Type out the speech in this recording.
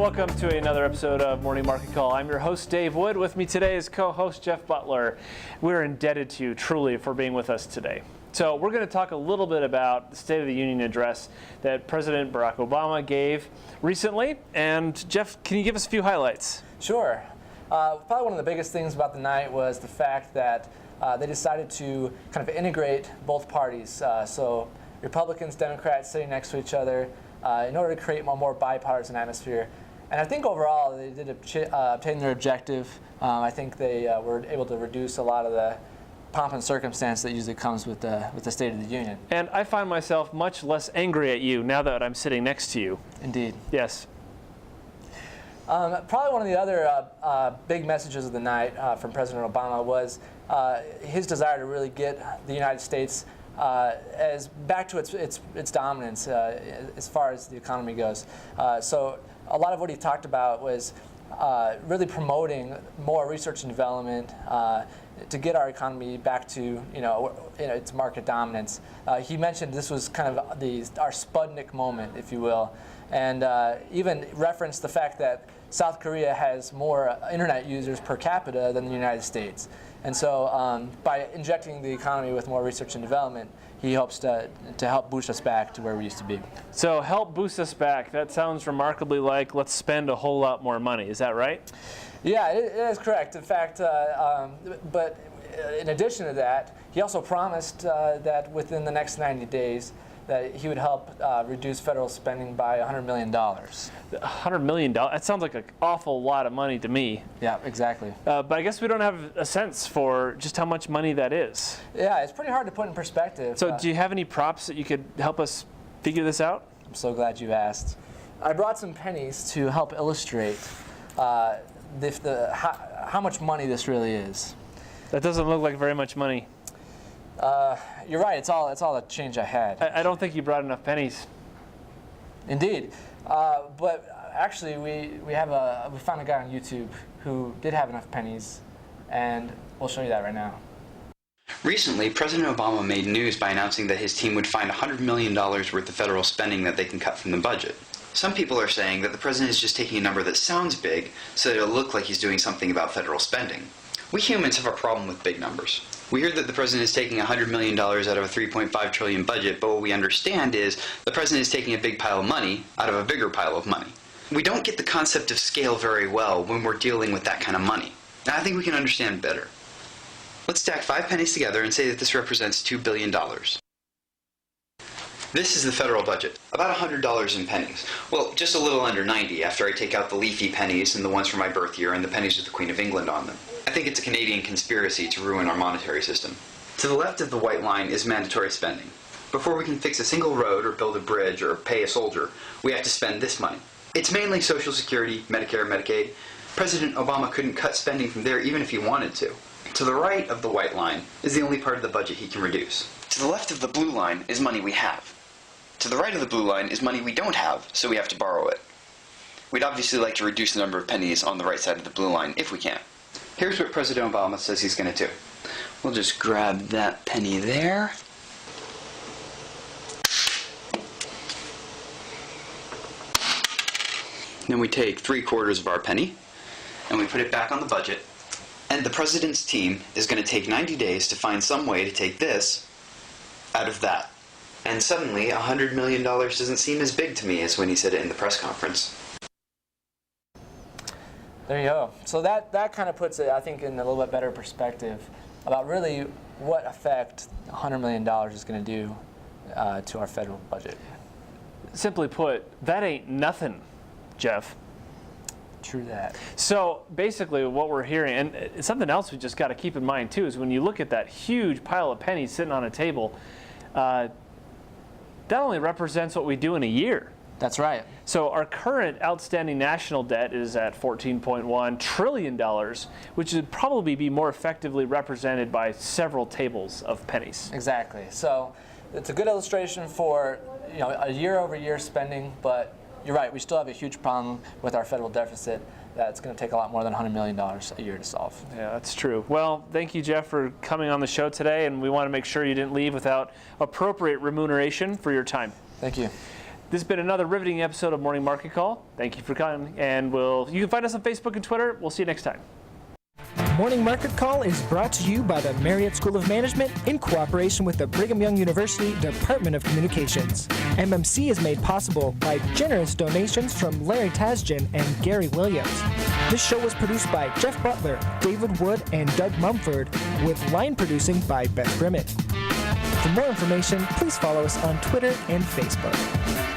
Welcome to another episode of Morning Market Call. I'm your host, Dave Wood. With me today is co-host Jeff Butler. We're indebted to you truly for being with us today. So we're going to talk a little bit about the State of the Union address that President Barack Obama gave recently. And Jeff, can you give us a few highlights? Sure. Probably one of the biggest things about the night was the fact that they decided to kind of integrate both parties. So Republicans, Democrats sitting next to each other in order to create a more bipartisan atmosphere. And I think overall they did obtain their objective. I think they were able to reduce a lot of the pomp and circumstance that usually comes with the State of the Union. And I find myself much less angry at you now that I'm sitting next to you. Indeed. Yes. Probably one of the other big messages of the night from President Obama was his desire to really get the United States as back to its dominance as far as the economy goes. So a lot of what he talked about was really promoting more research and development to get our economy back to its market dominance. He mentioned this was kind of our Sputnik moment, if you will, and even referenced the fact that South Korea has more internet users per capita than the United States. And so by injecting the economy with more research and development, he hopes to help boost us back to where we used to be. So help boost us back. That sounds remarkably like let's spend a whole lot more money. Is that right? Yeah, it is correct. In fact, but in addition to that, he also promised that within the next 90 days that he would help reduce federal spending by $100 million. $100 million? That sounds like an awful lot of money to me. Yeah, exactly. But I guess we don't have a sense for just how much money that is. Yeah, it's pretty hard to put in perspective. So do you have any props that you could help us figure this out? I'm so glad you asked. I brought some pennies to help illustrate how much money this really is. That doesn't look like very much money. You're right. It's all the change I had. I don't think you brought enough pennies. Indeed, but actually, we found a guy on YouTube who did have enough pennies, and we'll show you that right now. Recently, President Obama made news by announcing that his team would find $100 million worth of federal spending that they can cut from the budget. Some people are saying that the president is just taking a number that sounds big so that it'll look like he's doing something about federal spending. We humans have a problem with big numbers. We hear that the president is taking $100 million out of a $3.5 trillion budget, but what we understand is the president is taking a big pile of money out of a bigger pile of money. We don't get the concept of scale very well when we're dealing with that kind of money. Now I think we can understand better. Let's stack 5 pennies together and say that this represents $2 billion. This is the federal budget, about $100 in pennies. Well, just a little under 90 after I take out the leafy pennies and the ones from my birth year and the pennies with the Queen of England on them. I think it's a Canadian conspiracy to ruin our monetary system. To the left of the white line is mandatory spending. Before we can fix a single road or build a bridge or pay a soldier, we have to spend this money. It's mainly Social Security, Medicare, Medicaid. President Obama couldn't cut spending from there even if he wanted to. To the right of the white line is the only part of the budget he can reduce. To the left of the blue line is money we have. To the right of the blue line is money we don't have, so we have to borrow it. We'd obviously like to reduce the number of pennies on the right side of the blue line if we can. Here's what President Obama says he's going to do. We'll just grab that penny there. Then we take 3/4 of our penny, and we put it back on the budget. And the president's team is going to take 90 days to find some way to take this out of that. And suddenly, $100 million doesn't seem as big to me as when he said it in the press conference. There you go. So that kind of puts it, I think, in a little bit better perspective about really what effect $100 million is going to do to our federal budget. Simply put, that ain't nothing, Jeff. True that. So basically what we're hearing, and something else we just got to keep in mind too, is when you look at that huge pile of pennies sitting on a table, that only represents what we do in a year. That's right. So our current outstanding national debt is at $14.1 trillion, which would probably be more effectively represented by several tables of pennies. Exactly. So it's a good illustration for a year-over-year spending, but you're right, we still have a huge problem with our federal deficit that's going to take a lot more than $100 million a year to solve. Yeah, that's true. Well, thank you, Jeff, for coming on the show today, and we want to make sure you didn't leave without appropriate remuneration for your time. Thank you. This has been another riveting episode of Morning Market Call. Thank you for coming, and you can find us on Facebook and Twitter. We'll see you next time. Morning Market Call is brought to you by the Marriott School of Management in cooperation with the Brigham Young University Department of Communications. MMC is made possible by generous donations from Larry Tasjan and Gary Williams. This show was produced by Jeff Butler, David Wood, and Doug Mumford, with line producing by Beth Grimmett. For more information, please follow us on Twitter and Facebook.